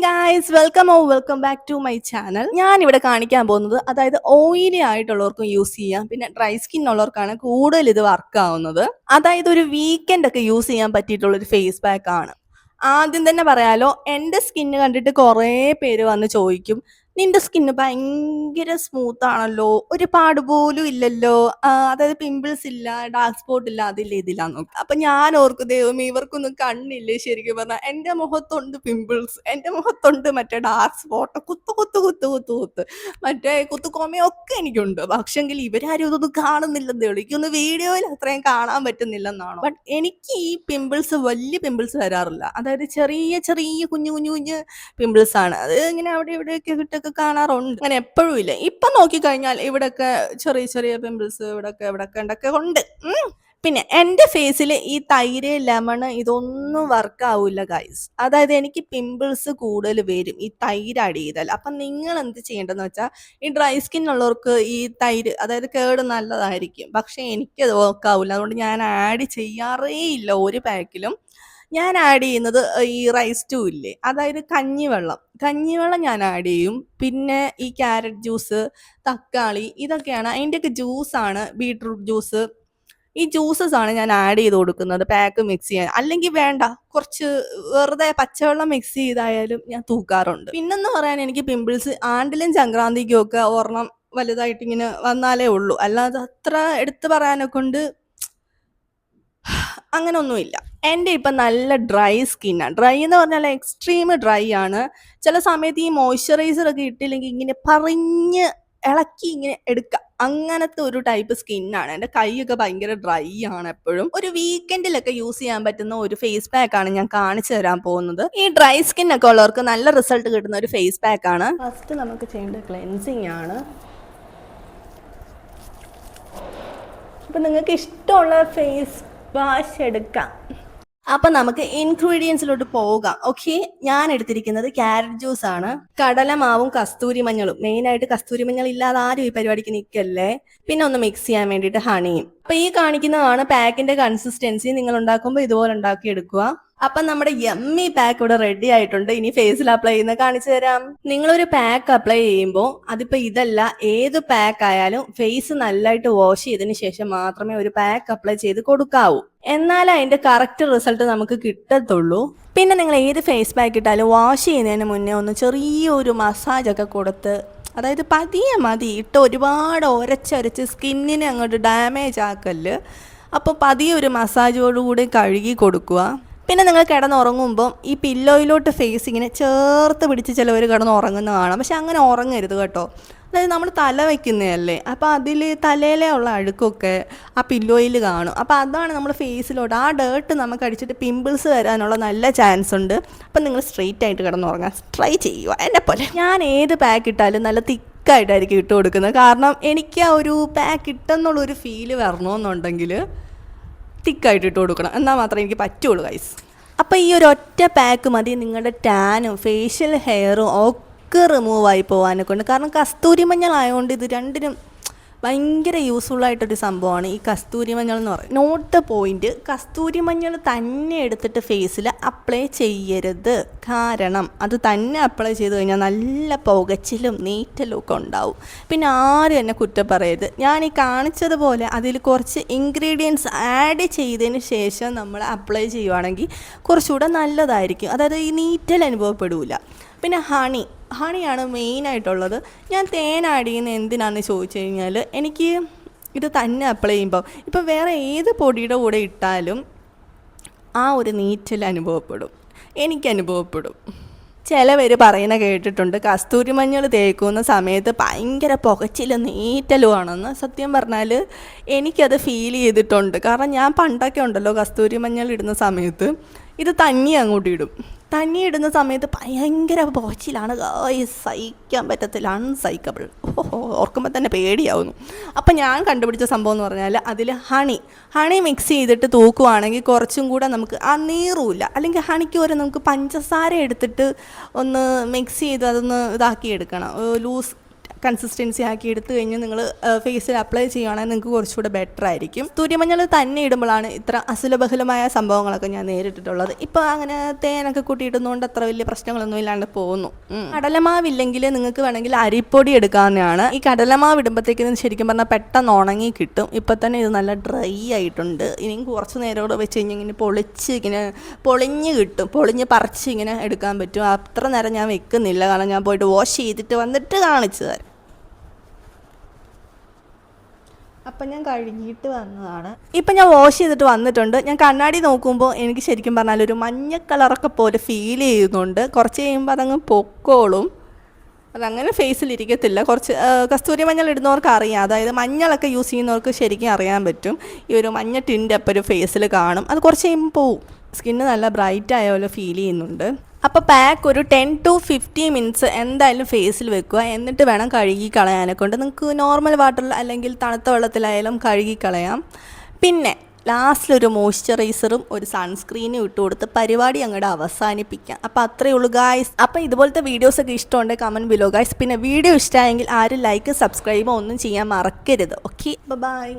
Guys welcome back to my channel. ഞാൻ ഇവിടെ കാണിക്കാൻ പോകുന്നത് അതായത് ഓയിലി ആയിട്ടുള്ളവർക്കും യൂസ് ചെയ്യാം, പിന്നെ ഡ്രൈ സ്കിൻ ഉള്ളവർക്കാണ് കൂടുതൽ ഇത് വർക്ക് ആവുന്നത്. അതായത് ഒരു വീക്കെൻഡ് ഒക്കെ യൂസ് ചെയ്യാൻ പറ്റിയിട്ടുള്ള ഒരു ഫേസ് പാക്ക് ആണ്. ആദ്യം തന്നെ പറയാലോ, എൻ്റെ സ്കിന്ന് കണ്ടിട്ട് കുറേ പേര് വന്ന് ചോദിക്കും, നിന്റെ സ്കിന്ന് ഭയങ്കര സ്മൂത്ത് ആണല്ലോ, ഒരു പാട് പോലും ഇല്ലല്ലോ, അതായത് പിമ്പിൾസ് ഇല്ല, ഡാർക്ക് സ്പോട്ട് ഇല്ല, അതില്ല ഇതില്ല നോക്കും. അപ്പൊ ഞാൻ ഓർക്കും, ദൈവമേ ഇവർക്കൊന്നും കണ്ണില്ലേ. ശരിക്കും പറഞ്ഞാൽ എൻ്റെ മുഖത്തുണ്ട് പിമ്പിൾസ്, എൻ്റെ മുഖത്തുണ്ട് മറ്റേ ഡാർക്ക് സ്പോട്ട്, കുത്തു കുത്തു കുത്തു കുത്തു കുത്ത്, മറ്റേ കുത്തുകൊമയൊക്കെ എനിക്കുണ്ട്. പക്ഷെങ്കിൽ ഇവരാരും ഇതൊന്നും കാണുന്നില്ലെന്നേ ഉള്ളൂ. എനിക്കൊന്ന് വീഡിയോയിൽ അത്രയും കാണാൻ പറ്റുന്നില്ലെന്നാണോ. ബട്ട് എനിക്ക് ഈ പിമ്പിൾസ് വലിയ പിമ്പിൾസ് വരാറില്ല. അതായത് ചെറിയ ചെറിയ കുഞ്ഞു കുഞ്ഞു കുഞ്ഞു പിമ്പിൾസ് ആണ്. അത് ഇങ്ങനെ അവിടെ ഇവിടെയൊക്കെ കിട്ടൊക്കെ കാണാറുണ്ട്. അങ്ങനെ എപ്പോഴും ഇല്ല. ഇപ്പൊ നോക്കിക്കഴിഞ്ഞാൽ ഇവിടെയൊക്കെ ചെറിയ ചെറിയ പിമ്പിൾസ് ഇവിടൊക്കെ ഉണ്ടൊക്കെ ഉണ്ട്. പിന്നെ എൻ്റെ ഫേസിൽ ഈ തൈര് ലെമൺ ഇതൊന്നും വർക്ക് ആവില്ല ഗൈസ്. അതായത് എനിക്ക് പിമ്പിൾസ് കൂടുതൽ വരും ഈ തൈര് ആഡ് ചെയ്താൽ. അപ്പം നിങ്ങൾ എന്ത് ചെയ്യേണ്ടതെന്ന് വെച്ചാൽ, ഈ ഡ്രൈ സ്കിൻ ഉള്ളവർക്ക് ഈ തൈര് അതായത് കേട് നല്ലതായിരിക്കും, പക്ഷെ എനിക്കത് വർക്ക് ആവില്ല. അതുകൊണ്ട് ഞാൻ ആഡ് ചെയ്യാറേ ഇല്ല ഒരു പാക്കിലും. ഞാൻ ആഡ് ചെയ്യുന്നത് ഈ റൈസ് ടൂ ഇല്ലേ, അതായത് കഞ്ഞിവെള്ളം ഞാൻ ആഡ് ചെയ്യും. പിന്നെ ഈ ക്യാരറ്റ് ജ്യൂസ്, തക്കാളി, ഇതൊക്കെയാണ് അതിൻ്റെയൊക്കെ ജ്യൂസാണ്. ബീട്രൂട്ട് ജ്യൂസ്, ഈ ജ്യൂസസ് ആണ് ഞാൻ ആഡ് ചെയ്ത് കൊടുക്കുന്നത് പാക്ക് മിക്സ് ചെയ്യാൻ. അല്ലെങ്കിൽ വേണ്ട, കുറച്ച് വെറുതെ പച്ചവെള്ളം മിക്സ് ചെയ്തായാലും ഞാൻ തൂക്കാറുണ്ട്. പിന്നെന്ന് പറയാൻ, എനിക്ക് പിമ്പിൾസ് ആണ്ടിലും സംക്രാന്തിക്കും ഒക്കെ ഒരെണ്ണം വലുതായിട്ട് ഇങ്ങനെ വന്നാലേ ഉള്ളൂ. അല്ലാതെ അത്ര എടുത്തു പറയാനൊക്കെ കൊണ്ട് അങ്ങനൊന്നുമില്ല. എൻ്റെ ഇപ്പം നല്ല ഡ്രൈ സ്കിന്നാണ്. ഡ്രൈ എന്ന് പറഞ്ഞാൽ എക്സ്ട്രീം ഡ്രൈ ആണ്. ചില സമയത്ത് ഈ മോയ്സ്ചറൈസർ ഒക്കെ ഇട്ടില്ലെങ്കിൽ ഇങ്ങനെ പറഞ്ഞ് ഇളക്കി ഇങ്ങനെ എടുക്കുക, അങ്ങനത്തെ ഒരു ടൈപ്പ് സ്കിന്നാണ്. എൻ്റെ കൈയൊക്കെ ഭയങ്കര ഡ്രൈ ആണ് എപ്പോഴും. ഒരു വീക്കെൻഡിലൊക്കെ യൂസ് ചെയ്യാൻ പറ്റുന്ന ഒരു ഫേസ് പാക്ക് ആണ് ഞാൻ കാണിച്ചു തരാൻ പോകുന്നത്. ഈ ഡ്രൈ സ്കിൻ ഒക്കെ ഉള്ളവർക്ക് നല്ല റിസൾട്ട് കിട്ടുന്ന ഒരു ഫേസ് പാക്ക് ആണ്. ഫസ്റ്റ് നമുക്ക് ചെയ്യേണ്ടത് ക്ലെൻസിങ് ആണ്. അപ്പം നിങ്ങൾക്ക് ഇഷ്ടമുള്ള ഫേസ് വാഷ് എടുക്കാം. അപ്പം നമുക്ക് ഇൻഗ്രീഡിയൻസിലോട്ട് പോകാം. ഓക്കെ, ഞാൻ എടുത്തിരിക്കുന്നത് ക്യാരറ്റ് ജ്യൂസ് ആണ്, കടലമാവും കസ്തൂരി മഞ്ഞളും. മെയിനായിട്ട് കസ്തൂരി മഞ്ഞൾ ഇല്ലാതെ ആരും ഈ പരിപാടിക്ക് നിൽക്കല്ലേ. പിന്നെ ഒന്ന് മിക്സ് ചെയ്യാൻ വേണ്ടിയിട്ട് ഹണിയും. അപ്പം ഈ കാണിക്കുന്നതാണ് പാക്കിന്റെ കൺസിസ്റ്റൻസി. നിങ്ങൾ ഉണ്ടാക്കുമ്പോൾ ഇതുപോലെ ഉണ്ടാക്കി എടുക്കുക. അപ്പം നമ്മുടെ യമ്മി പാക്ക് ഇവിടെ റെഡി ആയിട്ടുണ്ട്. ഇനി ഫേസിൽ അപ്ലൈ ചെയ്യുന്ന കാണിച്ചു തരാം. നിങ്ങളൊരു പാക്ക് അപ്ലൈ ചെയ്യുമ്പോൾ അതിപ്പോൾ ഇതല്ല, ഏത് പാക്ക് ആയാലും ഫേസ് നല്ലതായിട്ട് വാഷ് ചെയ്തതിന് ശേഷം മാത്രമേ ഒരു പാക്ക് അപ്ലൈ ചെയ്ത് കൊടുക്കാവൂ. എന്നാലേ അതിന്റെ കറക്റ്റ് റിസൾട്ട് നമുക്ക് കിട്ടത്തുള്ളൂ. പിന്നെ നിങ്ങൾ ഏത് ഫേസ് പാക്ക് ഇട്ടാലും വാഷ് ചെയ്യുന്നതിന് മുന്നേ ഒന്ന് ചെറിയൊരു മസാജൊക്കെ കൊടുത്ത്, അതായത് പതിയെ മതി, ഇട്ട് ഒരുപാട് ഒരച്ചൊരച്ച് സ്കിന്നിനെ അങ്ങോട്ട് ഡാമേജ് ആക്കല്ല്. അപ്പോൾ പതിയെ ഒരു മസാജോടുകൂടി കഴുകി കൊടുക്കുക. പിന്നെ നിങ്ങൾ കിടന്നുറങ്ങുമ്പം ഈ പില്ലോയിലോട്ട് ഫേസ് ഇങ്ങനെ ചേർത്ത് പിടിച്ച് ചിലവർ കിടന്നുറങ്ങുന്ന കാണാം. പക്ഷെ അങ്ങനെ ഉറങ്ങരുത് കേട്ടോ. അതായത് നമ്മൾ തല വയ്ക്കുന്നതല്ലേ, അപ്പോൾ അതിൽ തലയിലെ ഉള്ള അഴുക്കൊക്കെ ആ പില്ലോയിൽ കാണും. അപ്പോൾ അതാണ് നമ്മൾ ഫേസിലോട്ട് ആ ഡേർട്ട് നമുക്ക് അടിച്ചിട്ട് പിമ്പിൾസ് വരാനുള്ള നല്ല ചാൻസ് ഉണ്ട്. അപ്പം നിങ്ങൾ സ്ട്രെയിറ്റ് ആയിട്ട് കിടന്നുറങ്ങാൻ ട്രൈ ചെയ്യുക എന്നെ പോലെ. ഞാൻ ഏത് പാക്ക് ഇട്ടാലും നല്ല തിക്കായിട്ടായിരിക്കും ഇട്ട് കൊടുക്കുന്നത്. കാരണം എനിക്ക് ആ ഒരു പാക്ക് ഇട്ടെന്നുള്ളൊരു ഫീല് വരണമെന്നുണ്ടെങ്കിൽ തിക്കായിട്ട് ഇട്ട് കൊടുക്കണം, എന്നാൽ മാത്രമേ എനിക്ക് പറ്റുള്ളൂ ഗൈസ്. അപ്പോൾ ഈ ഒരു ഒറ്റ പാക്ക് മതി നിങ്ങളുടെ ടാനും ഫേഷ്യൽ ഹെയറും ഒക്കെ റിമൂവ് ആയി പോകാനെ കൊണ്ട്. കാരണം കസ്തൂരി മഞ്ഞൾ ആയതുകൊണ്ട് ഇത് രണ്ടിനും ഭയങ്കര യൂസ്ഫുൾ ആയിട്ടൊരു സംഭവമാണ് ഈ കസ്തൂരി മഞ്ഞൾ എന്ന് പറയുന്നത്. നോട്ട് ദ പോയിന്റ്, കസ്തൂരി മഞ്ഞൾ തന്നെ എടുത്തിട്ട് ഫേസിൽ അപ്ലൈ ചെയ്യരുത്. കാരണം അത് തന്നെ അപ്ലൈ ചെയ്ത് കഴിഞ്ഞാൽ നല്ല പുകച്ചിലും നീറ്റലും ഒക്കെ ഉണ്ടാവും. പിന്നെ ആരും എന്നെ കുറ്റം പറയരുത്. ഞാൻ ഈ കാണിച്ചതുപോലെ അതിൽ കുറച്ച് ഇൻഗ്രീഡിയൻസ് ആഡ് ചെയ്തതിന് ശേഷം നമ്മൾ അപ്ലൈ ചെയ്യുവാണെങ്കിൽ കുറച്ചുകൂടെ നല്ലതായിരിക്കും. അതായത് ഈ നീറ്റൽ അനുഭവപ്പെടില്ല. പിന്നെ ഹണിയാണ് മെയിനായിട്ടുള്ളത്. ഞാൻ തേൻ ആഡ് ചെയ്യുന്നത് എന്തിനാണെന്ന് ചോദിച്ചു കഴിഞ്ഞാൽ, എനിക്ക് ഇത് തന്നെ അപ്ലൈ ചെയ്യുമ്പോൾ ഇപ്പോൾ വേറെ ഏത് പൊടിയുടെ കൂടെ ഇട്ടാലും ആ ഒരു നീറ്റൽ അനുഭവപ്പെടും, എനിക്ക് അനുഭവപ്പെടും. ചിലവർ പറയുന്ന കേട്ടിട്ടുണ്ട് കസ്തൂരി മഞ്ഞൾ തേക്കുന്ന സമയത്ത് ഭയങ്കര പുകച്ചിലും നീറ്റലുമാണെന്ന്. സത്യം പറഞ്ഞാൽ എനിക്കത് ഫീൽ ചെയ്തിട്ടുണ്ട്. കാരണം ഞാൻ പണ്ടൊക്കെ ഉണ്ടല്ലോ കസ്തൂരി മഞ്ഞൾ ഇടുന്ന സമയത്ത് ഇത് തന്നി അങ്ങോട്ട് ഇടും. തന്നി ഇടുന്ന സമയത്ത് ഭയങ്കര പുകച്ചിലാണ്, സഹിക്കാൻ പറ്റത്തില്ല, അൺസൈക്കബിൾ. ഓർക്കുമ്പോൾ തന്നെ പേടിയാവുന്നു. അപ്പം ഞാൻ കണ്ടുപിടിച്ച സംഭവം എന്ന് പറഞ്ഞാൽ അതിൽ ഹണി മിക്സ് ചെയ്തിട്ട് തൂക്കുവാണെങ്കിൽ കുറച്ചും കൂടെ നമുക്ക് ആ നീറുമില്ല. അല്ലെങ്കിൽ ഹണിക്ക് വരെ നമുക്ക് പഞ്ചസാര എടുത്തിട്ട് ഒന്ന് മിക്സ് ചെയ്ത് അതൊന്ന് ഇതാക്കി എടുക്കണം, ലൂസ് കൺസിസ്റ്റൻസി ആക്കി എടുത്തു കഴിഞ്ഞ് നിങ്ങൾ ഫേസിൽ അപ്ലൈ ചെയ്യുകയാണെങ്കിൽ നിങ്ങൾക്ക് കുറച്ചുകൂടെ ബെറ്റർ ആയിരിക്കും. കസ്തൂരിമഞ്ഞൾ തന്നെ ഇടുമ്പോഴാണ് ഇത്ര അസുലഭലമായ സംഭവങ്ങളൊക്കെ ഞാൻ നേരിട്ടിട്ടുള്ളത്. ഇപ്പോൾ അങ്ങനെ തേനൊക്കെ കൂട്ടിയിടുന്നതുകൊണ്ട് അത്ര വലിയ പ്രശ്നങ്ങളൊന്നും ഇല്ലാണ്ട് പോകുന്നു. കടലമാവില്ലെങ്കിൽ നിങ്ങൾക്ക് വേണമെങ്കിൽ അരിപ്പൊടി എടുക്കാവുന്നതാണ്. ഈ കടലമാവ് ഇടുമ്പോഴത്തേക്കും ശരിക്കും പറഞ്ഞാൽ പെട്ടെന്ന് ഉണങ്ങി കിട്ടും. ഇപ്പം തന്നെ ഇത് നല്ല ഡ്രൈ ആയിട്ടുണ്ട്. ഇനിയും കുറച്ച് നേരം കൂടെ വെച്ച് കഴിഞ്ഞാൽ ഇങ്ങനെ പൊളിഞ്ഞ് കിട്ടും. പൊളിഞ്ഞ് പറിച്ച് ഇങ്ങനെ എടുക്കാൻ പറ്റും. അത്ര നേരം ഞാൻ വെക്കുന്നില്ല, കാരണം ഞാൻ പോയിട്ട് വാഷ് ചെയ്തിട്ട് വന്നിട്ട് കാണിച്ചു തരാം. അപ്പം ഞാൻ കഴുകിയിട്ട് വന്നതാണ്. ഇപ്പം ഞാൻ വാഷ് ചെയ്തിട്ട് വന്നിട്ടുണ്ട്. ഞാൻ കണ്ണാടി നോക്കുമ്പോൾ എനിക്ക് ശരിക്കും പറഞ്ഞാൽ ഒരു മഞ്ഞ കളറൊക്കെ പോലെ ഫീൽ ചെയ്യുന്നുണ്ട്. കുറച്ച് കഴിയുമ്പോൾ അതങ്ങ് പൊക്കോളും. അതങ്ങനെ ഫേസിലിരിക്കത്തില്ല. കുറച്ച് കസ്തൂരി മഞ്ഞൾ ഇടുന്നവർക്ക് അറിയാം, അതായത് മഞ്ഞളൊക്കെ യൂസ് ചെയ്യുന്നവർക്ക് ശരിക്കും അറിയാൻ പറ്റും. ഈ ഒരു മഞ്ഞ ടിൻ്റ് അപ്പം ഒരു ഫേസിൽ കാണും. അത് കുറച്ച് കഴിയുമ്പോൾ പോവും. സ്കിന്ന് നല്ല ബ്രൈറ്റ് ആയ പോലെ ഫീൽ ചെയ്യുന്നുണ്ട്. അപ്പോൾ പാക്ക് ഒരു 10 to 15 മിനിറ്റ്സ് എന്തായാലും ഫേസിൽ വെക്കുക. എന്നിട്ട് വേണം കഴുകി കളയാനെ കൊണ്ട്. നിങ്ങൾക്ക് നോർമൽ വാട്ടറിൽ അല്ലെങ്കിൽ തണുത്ത വെള്ളത്തിലായാലും കഴുകി കളയാം. പിന്നെ ലാസ്റ്റിലൊരു മോയ്സ്ചറൈസറും ഒരു സൺസ്ക്രീനും ഇട്ട് കൊടുത്ത് പരിപാടി അങ്ങോട്ട് അവസാനിപ്പിക്കാം. അപ്പോൾ അത്രയേ ഉള്ളൂ ഗായ്സ്. അപ്പോൾ ഇതുപോലത്തെ വീഡിയോസൊക്കെ ഇഷ്ടമുണ്ടെങ്കിൽ കമൻറ്റ് ബിലോ ഗായ്സ്. പിന്നെ വീഡിയോ ഇഷ്ടമായെങ്കിൽ ആരും ലൈക്ക് സബ്സ്ക്രൈബോ ഒന്നും ചെയ്യാൻ മറക്കരുത്. Okay, by.